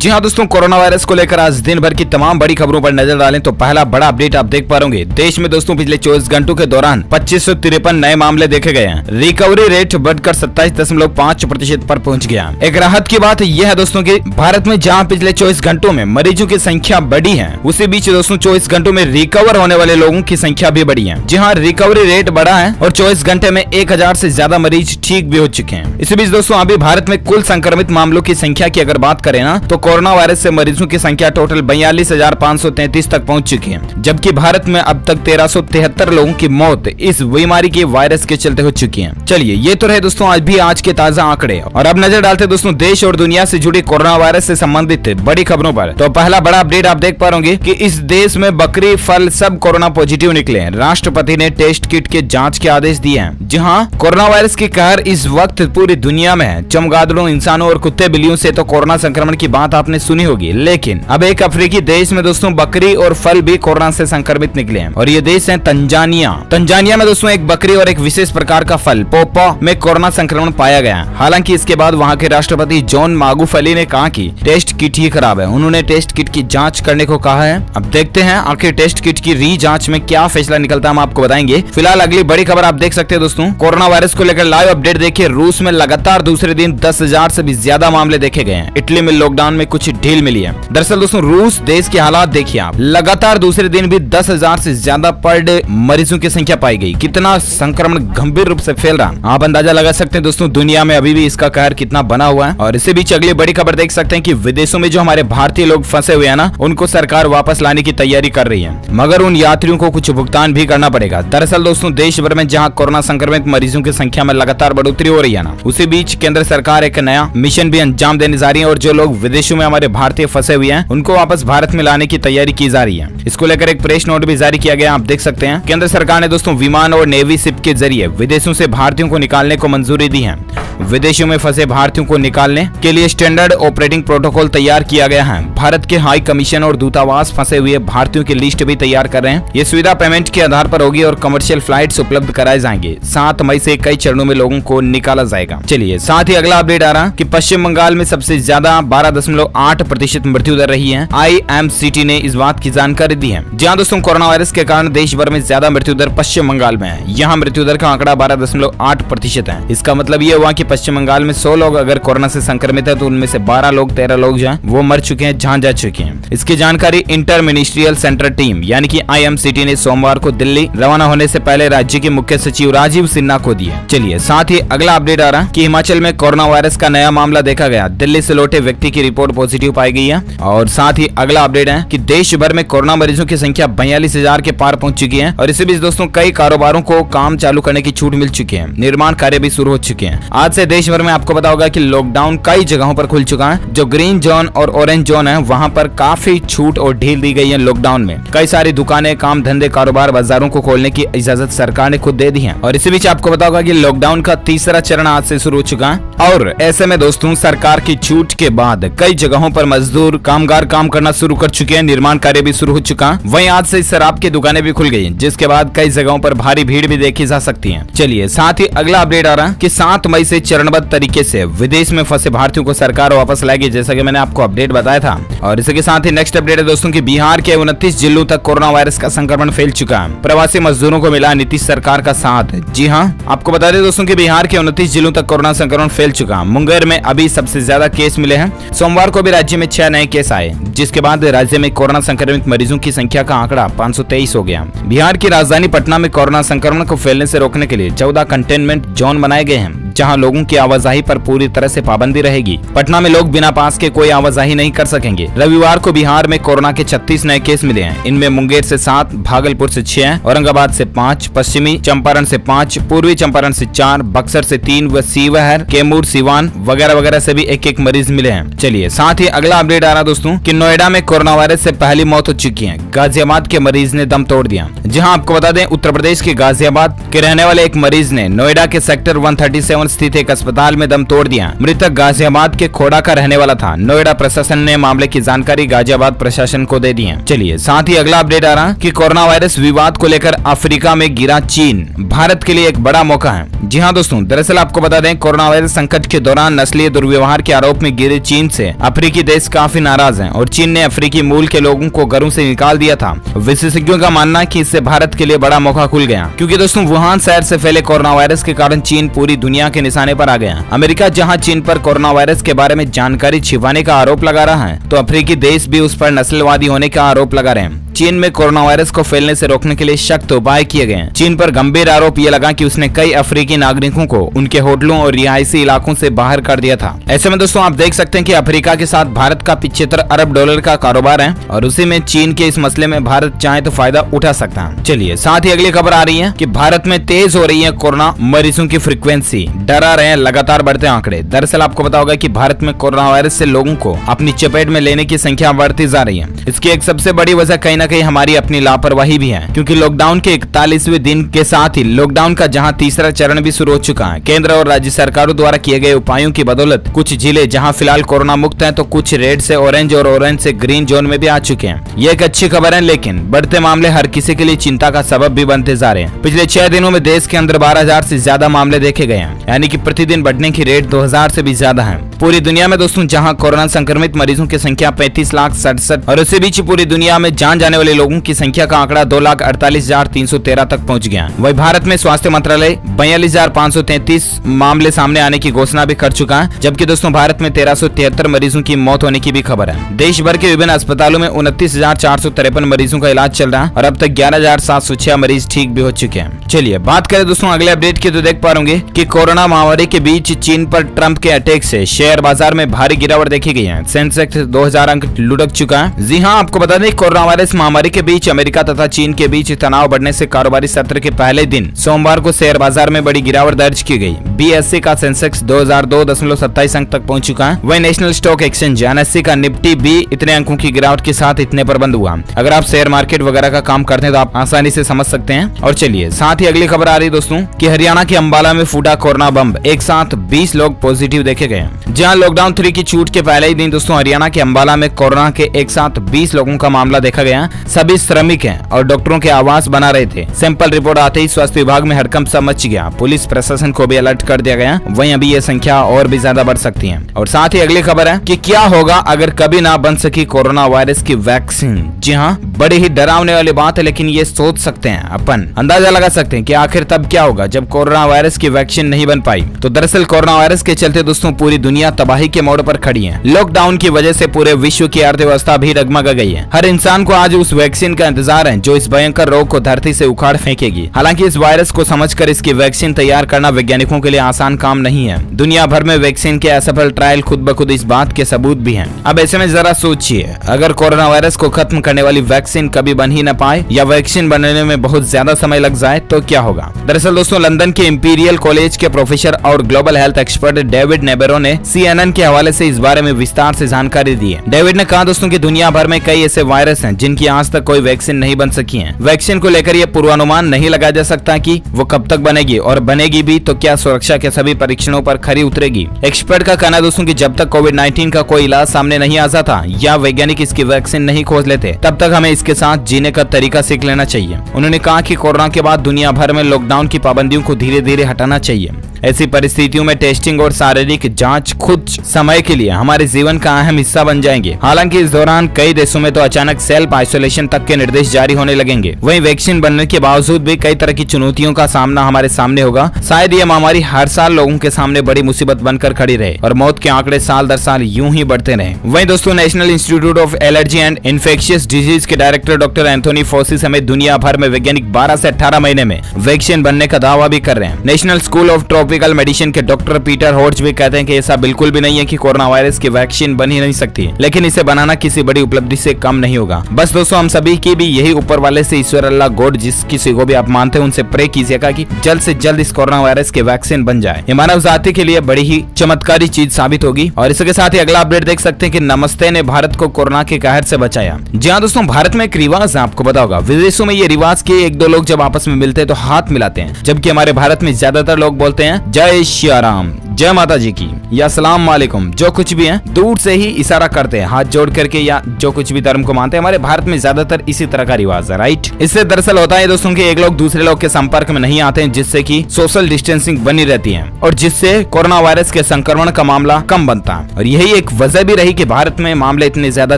जी हाँ दोस्तों, corona virus को लेकर आज दिन भर की तमाम बड़ी खबरों पर नजर डालें तो पहला बड़ा अपडेट आप देख पा रहे देश में दोस्तों पिछले 24 घंटों के दौरान 2553 नए मामले देखे गए हैं। रिकवरी रेट बढ़कर 27.5% पर पहुंच गया। एक राहत की बात यह है दोस्तों कि भारत में जहां पिछले 24 घंटों में मरीजों की संख्या बढ़ी है, उसी बीच दोस्तों 24 घंटों में रिकवर होने वाले लोगों की संख्या भी बढ़ी है। जी हाँ, रिकवरी रेट बढ़ा है और 24 घंटे में 1000 से ज्यादा मरीज ठीक भी हो चुके हैं। इसी बीच दोस्तों अभी भारत में कुल संक्रमित मामलों की संख्या की अगर बात करें ना तो कोरोना वायरस से मरीजों की संख्या टोटल 42,533 तक पहुंच चुकी है, जबकि भारत में अब तक 1373 लोगों की मौत इस बीमारी के वायरस के चलते हो चुकी है। चलिए ये तो रहे दोस्तों आज के ताजा आंकड़े, और अब नजर डालते दोस्तों देश और दुनिया से जुड़ी कोरोना वायरस से संबंधित बड़ी खबरों पर। तो पहला बड़ा अपडेट आप देख पा रहे कि इस देश में बकरी, फल सब कोरोना पॉजिटिव निकले। राष्ट्रपति ने टेस्ट किट के जाँच के आदेश दिए हैं। जी हाँ, कोरोना वायरस की कहर इस वक्त पूरी दुनिया में है। चमगादड़ों, इंसानों और कुत्ते बिल्लियों से तो कोरोना संक्रमण की बात आपने सुनी होगी, लेकिन अब एक अफ्रीकी देश में दोस्तों बकरी और फल भी कोरोना से संक्रमित निकले हैं, और ये देश है तंजानिया। तंजानिया में दोस्तों एक बकरी और एक विशेष प्रकार का फल पोपो में कोरोना संक्रमण पाया गया। हालांकि इसके बाद वहां के राष्ट्रपति जॉन मागुफली ने कहा कि टेस्ट किट ही खराब है। उन्होंने टेस्ट किट की जाँच करने को कहा है। अब देखते हैं आखिर टेस्ट किट की री जाँच में क्या फैसला निकलता है, हम आपको बताएंगे। फिलहाल अगली बड़ी खबर आप देख सकते हैं दोस्तों, कोरोना वायरस को लेकर लाइव अपडेट देखिए। रूस में लगातार दूसरे दिन 10,000 से भी ज्यादा मामले देखे गए हैं। इटली में लॉकडाउन में कुछ ढील मिली है। दरअसल दोस्तों रूस देश के हालात देखिए आप, लगातार दूसरे दिन भी 10,000 से ज्यादा पर डे मरीजों की संख्या पाई गई। कितना संक्रमण गंभीर रूप से फैल रहा, आप अंदाजा लगा सकते हैं दोस्तों दुनिया में अभी भी इसका कहर कितना बना हुआ है। और इसी बीच अगली बड़ी खबर देख सकते हैं कि विदेशों में जो हमारे भारतीय लोग फंसे हुए हैं ना, उनको सरकार वापस लाने की तैयारी कर रही है, मगर उन यात्रियों को कुछ भुगतान भी करना पड़ेगा। दरअसल दोस्तों देश भर में जहाँ कोरोना संक्रमित मरीजों की संख्या में लगातार बढ़ोतरी हो रही है ना, उसी बीच केंद्र सरकार एक नया मिशन भी अंजाम देने जा रही है, और जो लोग विदेशों में हमारे भारतीय फंसे हुए हैं उनको वापस भारत में लाने की तैयारी की जा रही है। इसको लेकर एक प्रेस नोट भी जारी किया गया, आप देख सकते हैं। केंद्र सरकार ने दोस्तों विमान और नेवी शिप के जरिए विदेशों से भारतीयों को निकालने को मंजूरी दी है। विदेशों में फंसे भारतीयों को निकालने के लिए स्टैंडर्ड ऑपरेटिंग प्रोटोकॉल तैयार किया गया है। भारत के हाई कमीशन और दूतावास फंसे हुए भारतीयों की लिस्ट भी तैयार कर रहे हैं। ये सुविधा पेमेंट के आधार पर होगी और कमर्शियल फ्लाइट्स उपलब्ध कराए जाएंगे। 7 मई से कई चरणों में लोगों को निकाला जाएगा। चलिए साथ ही अगला अपडेट आ रहा कि पश्चिम बंगाल में सबसे ज्यादा 12.8% मृत्यु दर रही है। IMCT ने इस बात की जानकारी दी है। जहाँ दोस्तों कोरोना वायरस के कारण देश भर में ज्यादा मृत्यु दर पश्चिम बंगाल में है। यहाँ मृत्यु दर का आंकड़ा 12.8% है। इसका मतलब ये हुआ कि पश्चिम बंगाल में 100 लोग अगर कोरोना से संक्रमित है तो उनमें से 13 लोग जो हैं वो मर चुके हैं, जान जा चुके हैं। इसकी जानकारी इंटर मिनिस्ट्रियल सेंटर टीम यानी कि IMCT ने सोमवार को दिल्ली रवाना होने से पहले राज्य के मुख्य सचिव राजीव सिन्हा को दी है। चलिए साथ ही अगला अपडेट आ रहा कि हिमाचल में कोरोना वायरस का नया मामला देखा गया। दिल्ली से लौटे व्यक्ति की रिपोर्ट पॉजिटिव पाई गई है। और साथ ही अगला अपडेट है कि देश भर में कोरोना मरीजों की संख्या 42,000 के पार पहुंच चुकी है। और इसी बीच दोस्तों कई कारोबारों को काम चालू करने की छूट मिल चुकी है। निर्माण कार्य भी शुरू हो चुके हैं। आज से देश भर में आपको पता होगा कि लॉकडाउन कई जगहों पर खुल चुका है। जो ग्रीन जोन और ऑरेंज जोन है वहां पर काफी छूट और ढील दी गई है। लॉकडाउन में कई सारी दुकानें, काम धंधे, कारोबार, बाजारों को खोलने की इजाजत सरकार ने खुद दे दी है। और इसी बीच आपको पता होगा कि लॉकडाउन का तीसरा चरण आज से शुरू हो चुका है। और ऐसे में दोस्तों सरकार की छूट के बाद कई जगहों पर मजदूर, कामगार काम करना शुरू कर चुके हैं। निर्माण कार्य भी शुरू हो चुका है। वहीं आज से शराब की दुकानें भी खुल गई, जिसके बाद कई जगहों पर भारी भीड़ भी देखी जा सकती है। चलिए साथ ही अगला अपडेट आ रहा है कि 7 मई से चरणबद्ध तरीके से विदेश में फंसे भारतीयों को सरकार वापस लाएगी, जैसा कि मैंने आपको अपडेट बताया था। और इसी के साथ ही नेक्स्ट अपडेट है दोस्तों कि बिहार के 29 जिलों तक कोरोना वायरस का संक्रमण फैल चुका है। प्रवासी मजदूरों को मिला नीतीश सरकार का साथ। जी हाँ, आपको बता दें दोस्तों कि बिहार के 29 जिलों तक कोरोना संक्रमण फैल चुका है। मुंगेर में अभी सबसे ज्यादा केस मिले हैं। सोमवार को भी राज्य में 6 नए केस आए, जिसके बाद राज्य में कोरोना संक्रमित मरीजों की संख्या का आंकड़ा 523 हो गया। बिहार की राजधानी पटना में कोरोना संक्रमण को फैलने से रोकने के लिए 14 कंटेनमेंट जोन बनाए गए हैं, जहां लोगों की आवाजाही पर पूरी तरह से पाबंदी रहेगी। पटना में लोग बिना पास के कोई आवाजाही नहीं कर सकेंगे। रविवार को बिहार में कोरोना के 36 नए केस मिले हैं। इनमें मुंगेर से 7, भागलपुर से 6, औरंगाबाद से 5, पश्चिमी चंपारण से 5, पूर्वी चंपारण से 4, बक्सर से 3 व शिवहर, कैमूर, सिवान वगैरह वगैरह से भी एक मरीज मिले हैं। चलिए साथ ही अगला अपडेट आ रहा दोस्तों कि नोएडा में कोरोना वायरस से पहली मौत हो चुकी है। गाजियाबाद के मरीज ने दम तोड़ दिया। जहां आपको बता दें उत्तर प्रदेश के गाजियाबाद के रहने वाले एक मरीज ने नोएडा के सेक्टर 137 टाउन स्थित एक अस्पताल में दम तोड़ दिया। मृतक गाजियाबाद के खोड़ा का रहने वाला था। नोएडा प्रशासन ने मामले की जानकारी गाजियाबाद प्रशासन को दे दी है। चलिए साथ ही अगला अपडेट आ रहा कि कोरोना वायरस विवाद को लेकर अफ्रीका में गिरा चीन, भारत के लिए एक बड़ा मौका है। जी हाँ दोस्तों, दरअसल आपको बता दें, कोरोना वायरस संकट के दौरान नस्लीय दुर्व्यवहार के आरोप में घिरे चीन से अफ्रीकी देश काफी नाराज हैं और चीन ने अफ्रीकी मूल के लोगों को घरों से निकाल दिया था। विशेषज्ञों का मानना है कि इससे भारत के लिए बड़ा मौका खुल गया, क्योंकि दोस्तों वुहान शहर से फैले कोरोना वायरस के कारण चीन पूरी दुनिया के निशाने पर आ गया। अमेरिका जहां चीन पर कोरोना वायरस के बारे में जानकारी छिपाने का आरोप लगा रहा है, तो अफ्रीकी देश भी उस पर नस्लवादी होने का आरोप लगा रहे हैं। चीन में कोरोना वायरस को फैलने से रोकने के लिए सख्त उपाय किए गए हैं। चीन पर गंभीर आरोप ये लगा कि उसने कई अफ्रीकी नागरिकों को उनके होटलों और रिहायशी इलाकों से बाहर कर दिया था। ऐसे में दोस्तों आप देख सकते हैं कि अफ्रीका के साथ भारत का 75 अरब डॉलर का कारोबार है और उसी में चीन के इस मसले में भारत चाहे तो फायदा उठा सकता है। चलिए साथ ही अगली खबर आ रही है कि भारत में तेज हो रही है कोरोना मरीजों की फ्रीक्वेंसी, डरा रहे हैं लगातार बढ़ते आंकड़े। दरअसल आपको पता होगा कि भारत में कोरोना वायरस से लोगों को अपनी चपेट में लेने की संख्या बढ़ती जा रही है। इसकी एक सबसे बड़ी वजह कहीं ना कहीं हमारी अपनी लापरवाही भी है, क्योंकि लॉकडाउन के 41वें दिन के साथ ही लॉकडाउन का जहां तीसरा चरण भी शुरू हो चुका है। केंद्र और राज्य सरकारों द्वारा किए गए उपायों की बदौलत कुछ जिले जहां फिलहाल कोरोना मुक्त हैं, तो कुछ रेड से ऑरेंज और ऑरेंज से ग्रीन जोन में भी आ चुके हैं। ये एक अच्छी खबर है, लेकिन बढ़ते मामले हर किसी के लिए चिंता का सबब भी बनते जा रहे हैं। पिछले 6 दिनों में देश के अंदर 12,000 से ज्यादा मामले देखे गए हैं, यानी कि प्रतिदिन बढ़ने की रेट 2,000 से भी ज्यादा है। पूरी दुनिया में दोस्तों जहां कोरोना संक्रमित मरीजों की संख्या 35,67,000 और उससे बीच पूरी दुनिया में जान जाने वाले लोगों की संख्या का आंकड़ा 2,48,313 तक पहुंच गया। वही भारत में स्वास्थ्य मंत्रालय 42,533 मामले सामने आने की घोषणा भी कर चुका है, जबकि दोस्तों भारत में 1,373 मरीजों की मौत होने की भी खबर है। देश भर के विभिन्न अस्पतालों में 29,453 मरीजों का इलाज चल रहा है और अब तक 11,706 मरीज ठीक भी हो चुके हैं। चलिए बात करें दोस्तों अगले अपडेट की, तो देख पा रहे कि कोरोना महामारी के बीच चीन पर ट्रंप के अटैक से शेयर बाजार में भारी गिरावट देखी गई है। सेंसेक्स 2,000 अंक लुढ़क चुका है। जी हां, आपको बता दें कोरोना वायरस महामारी के बीच अमेरिका तथा चीन के बीच तनाव बढ़ने से कारोबारी सत्र के पहले दिन सोमवार को शेयर बाजार में बड़ी गिरावट दर्ज की गई। BSE का सेंसेक्स 2002.27 अंक तक पहुंच चुका है। वही नेशनल स्टॉक एक्सचेंज NSE का निफ्टी भी इतने अंकों की गिरावट के साथ इतने पर बंद हुआ। अगर आप शेयर मार्केट वगैरह का काम करते हैं तो आप आसानी से समझ सकते हैं। और चलिए साथ ही अगली खबर आ रही दोस्तों कि हरियाणा के अंबाला में फूटा कोरोना बम, एक साथ 20 लोग पॉजिटिव देखे गए। जहां लॉकडाउन 3 की छूट के पहले ही दिन दोस्तों हरियाणा के अंबाला में कोरोना के एक साथ 20 लोगों का मामला देखा गया। सभी श्रमिक हैं और डॉक्टरों के आवास बना रहे थे। सैंपल रिपोर्ट आते ही स्वास्थ्य विभाग में हड़कंप सा मच गया। पुलिस प्रशासन को भी अलर्ट कर दिया गया। वहीं अभी ये संख्या और भी ज्यादा बढ़ सकती है। और साथ ही अगली खबर है कि क्या होगा अगर कभी ना बन सकी कोरोना वायरस की वैक्सीन। जी हाँ, बड़ी ही डरावने वाली बात है, लेकिन ये सोच सकते हैं, अपन अंदाजा लगा सकते हैं कि आखिर तब क्या होगा जब कोरोना वायरस की वैक्सीन नहीं बन पाई। तो दरअसल कोरोना वायरस के चलते दोस्तों पूरी दुनिया तबाही के मोड़ पर खड़ी है। लॉकडाउन की वजह से पूरे विश्व की अर्थव्यवस्था भी डगमगा गई है। हर इंसान को आज उस वैक्सीन का इंतजार है जो इस भयंकर रोग को धरती से उखाड़ फेंकेगी। हालांकि इस वायरस को समझकर इसकी वैक्सीन तैयार करना वैज्ञानिकों के लिए आसान काम नहीं है। दुनिया भर में वैक्सीन के असफल ट्रायल खुद ब खुद इस बात के सबूत भी हैं। अब ऐसे में जरा सोचिए, अगर कोरोना वायरस को खत्म करने वाली वैक्सीन कभी बन ही न पाए या वैक्सीन बनने में बहुत ज्यादा समय लग जाए तो क्या होगा। दरअसल दोस्तों लंदन के इंपीरियल कॉलेज के प्रोफेसर और ग्लोबल हेल्थ एक्सपर्ट डेविड नेबेरो ने CNN के हवाले से इस बारे में विस्तार से जानकारी दी है। डेविड ने कहा दोस्तों कि दुनिया भर में कई ऐसे वायरस हैं जिनकी आज तक कोई वैक्सीन नहीं बन सकी है। वैक्सीन को लेकर यह पूर्वानुमान नहीं लगाया जा सकता कि वो कब तक बनेगी, और बनेगी भी तो क्या सुरक्षा के सभी परीक्षणों पर खरी उतरेगी। एक्सपर्ट का कहना दोस्तों कि जब तक कोविड-19 का कोई इलाज सामने नहीं आता था या वैज्ञानिक इसकी वैक्सीन नहीं खोज लेते, तब तक हमें इसके साथ जीने का तरीका सीख लेना चाहिए। उन्होंने कहा कि कोरोना के बाद दुनिया भर में लॉकडाउन की पाबंदियों को धीरे धीरे हटाना चाहिए। ऐसी परिस्थितियों में टेस्टिंग और शारीरिक जांच कुछ समय के लिए हमारे जीवन का अहम हिस्सा बन जाएंगे। हालांकि इस दौरान कई देशों में तो अचानक सेल्फ आइसोलेशन तक के निर्देश जारी होने लगेंगे। वहीं वैक्सीन बनने के बावजूद भी कई तरह की चुनौतियों का सामना हमारे सामने होगा। शायद ये महामारी हर साल लोगों के सामने बड़ी मुसीबत बनकर खड़ी रहे और मौत के आंकड़े साल दर साल यूं ही बढ़ते रहे। वहीं दोस्तों national institute of allergy and infectious disease के डायरेक्टर डॉक्टर एंथोनी फॉसी समेत दुनिया भर में वैज्ञानिक 12 से 18 महीने में वैक्सीन बनने का दावा भी कर रहे हैं। National school of tropical medicine के डॉक्टर पीटर हॉर्च भी कहते हैं कि ऐसा बिल्कुल भी नहीं है कि कोरोना वायरस की वैक्सीन बन ही नहीं सकती, लेकिन इसे बनाना किसी बड़ी उपलब्धि से कम नहीं होगा। बस दोस्तों हम सभी की भी यही ऊपर वाले से ईश्वर अल्लाह गॉड जिस किसी को भी आप मानते हैं उनसे प्रे कीजिएगा कि जल्द से जल्द इस कोरोना वायरस की वैक्सीन बन जाए। ये मानव जाति के लिए बड़ी ही चमत्कारी चीज साबित होगी। और इसके साथ ही अगला अपडेट देख सकते हैं कि नमस्ते ने भारत को कोरोना के कहर से बचाया। जी हाँ दोस्तों, भारत में एक रिवाज है, आपको पता होगा। विदेशों में ये रिवाज के 1-2 लोग जब आपस में मिलते हैं तो हाथ मिलाते हैं, जबकि हमारे भारत में ज्यादातर लोग बोलते हैं जय श्री राम, जय माता जी की या सलाम वालेकुम, जो कुछ भी है दूर से ही इशारा करते हैं हाथ जोड़ करके, या जो कुछ भी धर्म को मानते हैं। हमारे भारत में ज्यादातर इसी तरह का रिवाज है, राइट। इससे दरअसल होता है दोस्तों कि एक लोग दूसरे लोग के संपर्क में नहीं आते हैं, जिससे कि सोशल डिस्टेंसिंग बनी रहती है और जिससे कोरोना वायरस के संक्रमण का मामला कम बनता है। और यही एक वजह भी रही कि भारत में मामले इतने ज्यादा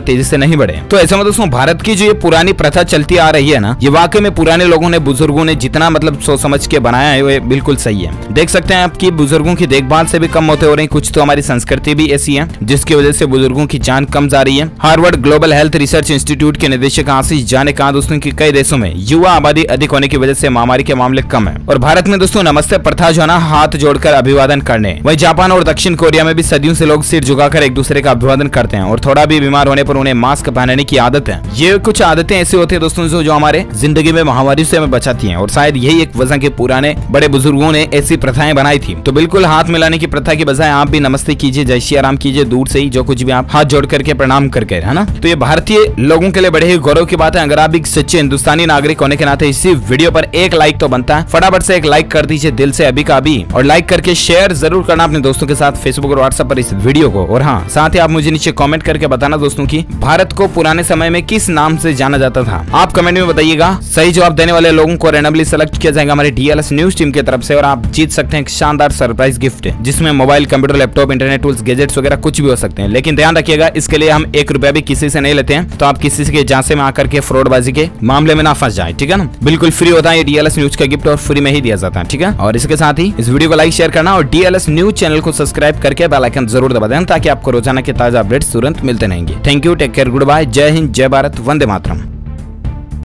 तेजी से नहीं बढ़े। तो ऐसे में दोस्तों भारत की जो ये पुरानी प्रथा चलती आ रही है ना, ये वाकई में पुराने लोगों ने, बुजुर्गों ने जितना मतलब सोच समझ के बनाया है वो बिल्कुल सही है। देख सकते हैं आपकी बुजुर्गों की देखभाल से भी कम होते हो रही, कुछ तो हमारी संस्कृति भी ऐसी है जिसकी वजह से बुजुर्गों की जान कम जा रही है। Harvard global health research institute के निदेशक आशीष झा ने कहा दोस्तों कि कई देशों में युवा आबादी अधिक होने की वजह से महामारी के मामले कम है। और भारत में दोस्तों नमस्ते प्रथा जो है ना, हाथ जोड़कर अभिवादन करने, वही जापान और दक्षिण कोरिया में भी सदियों से लोग सिर झुकाकर एक दूसरे का अभिवादन करते हैं और थोड़ा भी बीमार होने पर उन्हें मास्क पहनने की आदत है। ये कुछ आदतें ऐसी होती है दोस्तों जो हमारे जिंदगी में महामारी से हमें बचाती हैं और शायद यही एक वजह के पुराने बड़े बुजुर्गों ने ऐसी प्रथाएं बनाई थी। तो बिल्कुल हाथ मिलाने की प्रथा की बजाय आप भी नमस्ते कीजिए, जय श्री राम कीजिए, दूर से ही जो कुछ भी आप हाथ जोड़ करके प्रणाम करके, है ना। तो ये भारतीय लोगों के लिए बड़े ही गौरव की बात है। अगर आप एक सच्चे हिंदुस्तानी नागरिक होने के नाते इसी वीडियो पर एक लाइक तो बनता है, फटाफट से एक लाइक कर दीजिए दिल से अभी का अभी, और लाइक करके शेयर जरूर करना अपने दोस्तों के साथ फेसबुक और व्हाट्सएप पर इस वीडियो को। और हाँ, साथ ही आप मुझे नीचे कमेंट करके बताना दोस्तों की भारत को पुराने समय में किस नाम से जाना जाता था। आप कमेंट में बताइएगा। सही जवाब देने वाले लोगों को रैंडमली सेलेक्ट किया जाएगा हमारी DLS न्यूज टीम की तरफ से और आप जीत सकते हैं एक शानदार सरप्राइज गिफ्ट, जिसमें mobile, computer, laptop, internet tools, gadgets वगैरह कुछ भी हो सकते हैं। लेकिन ध्यान रखिएगा, इसके लिए हम 1 रुपया भी किसी से नहीं लेते हैं, तो आप किसी के झांसे में आकर के फ्रॉडबाजी के मामले में ना फंस जाए, ठीक है ना। बिल्कुल फ्री होता है ये DLS न्यूज का गिफ्ट और फ्री में ही दिया जाता है, ठीक है। और इसके साथ ही इस वीडियो को लाइक शेयर करना और DLS न्यूज चैनल को सब्सक्राइब करके बेल आइकन जरूर दबा देना ताकि आपको रोजाना के ताजा अपडेट्स तुरंत मिलते रहेंगे। Thank you, take care, goodbye, जय हिंद, जय भारत, वंदे मातरम।